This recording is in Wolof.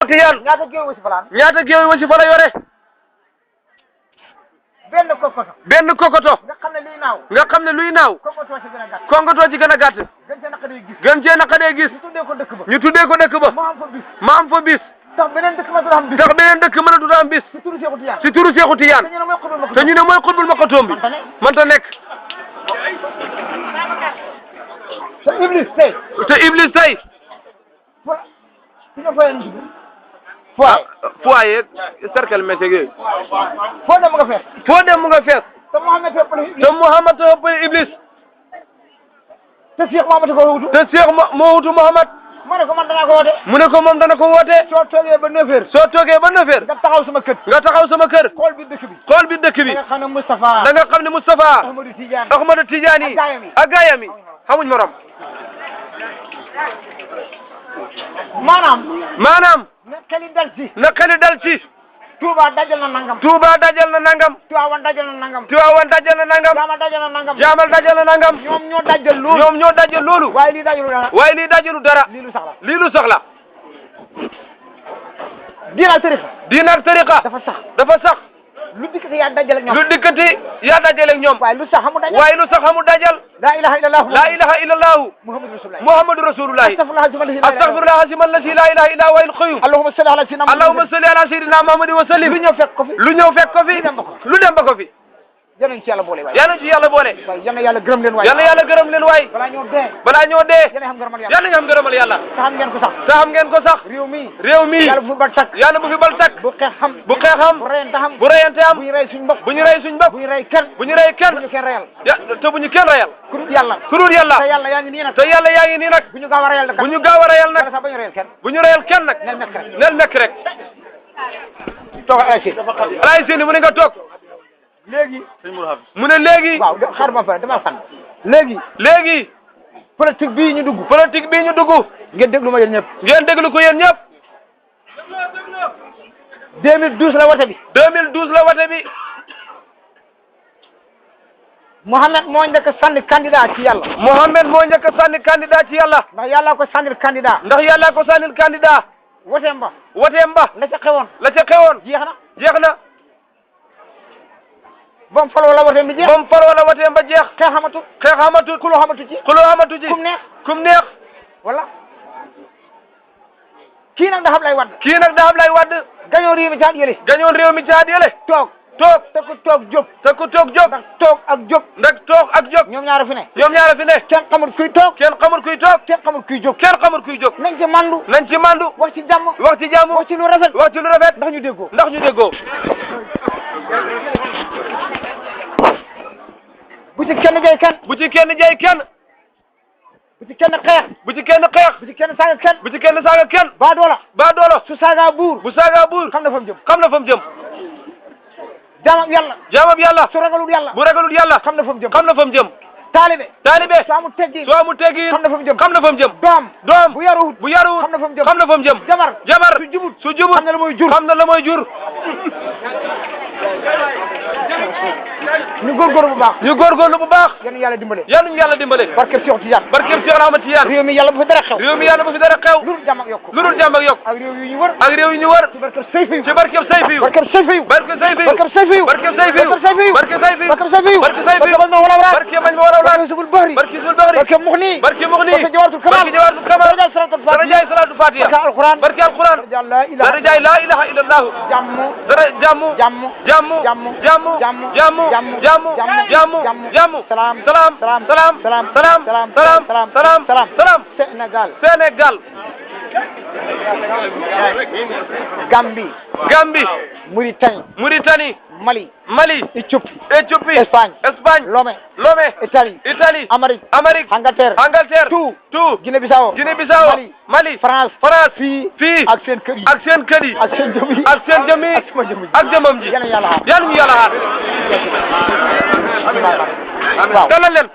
Tijaan ñaata géew wasifa la ñaata géew wasifa la yore benn kokoto benn kokoto nga xam ne luy naaw nga xam ne luy naaw kokoto ci gën a gàtt kongoto ci gën a gàtt gën cee naqadee gis gën cee naqadee gis ñu tuddee ko dëkk ba ñu tuddee ko dëkk ba mu am fa bis ma am fa bis tax beneen dëkk ma dara am bis ndax beneen dëkk mën a dut am bis ci turu Seexu Tijaan si turu Seexu Tijaan te ñu ne mooy xutbul ma te ñu ne mooy xutbul maqatoom bi mënta nekk te Iblis tey te Iblis tey ci nga fayee nit foyer foyer cercle métier yooyu foo dem nga fees foo dem mu nga fees te Mouhamed te Mouhamad ëppale Iblis te Cheikh Mouhamed ko wutu te Cheikh moo wutu Mouhamad ma ne ko man danaa ko woote mu ne ko moom dana ko woote soo toogee ba 9h soo toogee ba 9h nga taxaw sama kër nga taxaw sama kër xool bi dëkk bi xool bi dëkk bi da nga xam ne Moustapha da nga xam ne Moustapha Ahmadou Tidiane Ahmadou Tidiane yi ak gaayam yi xamuñ morom maanaam na xeli dal ci na xeli dal ci Touba dajal na nangam Touba dajal na nangam Tiwaawan dajal na nangam Tiwaawan dajal na nangam Jaamal dajal na nangam Jaamal dajal na nangam ñoom ñoo dajal loolu ñoom ñoo dajal loolu waaye lii dajalu dara waaye lii dajalu dara lii lu sax la lii lu soxla diina tariqa diina ak tariqa dafa sax lu dikkati yaa dajal ak ñoom lu dikkati yaa dajal ak ñoom waaye lu sax xamu dajal waaye lu sax xamu dajal la ilaha illallah la ilaha illallah muhammadu rasulullah astaghfirullah azim allati la ilaha illa huwa al-qayyum allahumma salli ala sayyidina muhammadin wa sallim lu ñëw fekk ko fi lu ñëw fekk ko fi lu dem ba ko fi yal nañu ci yàlla boole waay yal nañu ci yàlla boole waay yal na yàlla gërëm leen waay yal na yàlla gërëm leen waay balaa ñoo dee yal na xam gërëmal na xam gërëmal yàlla te xam ngeen ko sax te xam ngeen ko sax réew mi yàlla bu fi bal takk yàlla bu fi bal takk bu xeex xam bu reyante am bu ñu rey suñ bopp bu ñu rey suñ bopp bu ñu rey kenn bu ñu rey kenn bu ñu kenn reyal te bu ñu kenn reyal ku dul yàlla yàlla te yàlla yaa ngi nii nag te yàlla yaa ngi nii nag bu ñu gaaw a reyal nag bu ñu gaaw a reyal nag sax ba ñu reyal kenn bu ñu reyal kenn nag nel nekk rek toog ay si alaay seeni mu ne nga toog léegi mu ne léegi waaw xaar ma fa dama fan léegi politique bii ñu dugg ngeen déglu ma yéen ñëpp ngeen déglu ko yéen ñëpp 2012 la wote bi 2012 la wote bi Mohamed moo njëkk a sànni candidat ci yàlla Mohamed moo njëkk a sànni candidat ci yàlla ndax yàlla ko sànnil candidat woteem ba la ca xewoon jeex na ba mu faloo la woteem bi jeex xeex xamatut xuloo xamatu ci kum neex wala kii nag da xam lay wadd gañoon réew mi caat yële toog te ku toog jóg ndax toog ak jóg ñoom ñaara fi ne kenn xamul kuy toog kenn xamul kuy jóg nañ ci mandu wax ci jàmm wax ci lu rafet ndax ñu déggoo bu ci kenn jay kenn bu ci kenn xeex bu ci kenn saaga kenn baadoola su saaga buur xam na fa mu jëm jaamam yàlla su ragalul yàlla xam na fa mu jëm taalibe soo amul teggin xam na fa mu jëm doom bu yaruwut xam na fa mu jëm jabar su jubut xam na la mooy jur ñu góorgóorlu bu baax yal na yàlla dimbale barkeb Cheikh Ahmad Tidiane réew mi yàlla bu fi dara xew lu dul jàmm ak yokku ak réew yu ñu wër ci barkeb sayfiyu barke mañ ma wala barke subul bahri barke muxni barke jawaratul kamal darajay salatul fatiha barke alquran darajay la ilaha illallah jàmm salaam Sénégal Gambie Mauritanie Mali Éthiopie Espagne Lomé Italie Amérique Angleterre tout Guinée-Bissau Mali France fii ak seen kër yi ak seen jëm yi ak jëmam ji yal ñu yàlla xaar dalal leen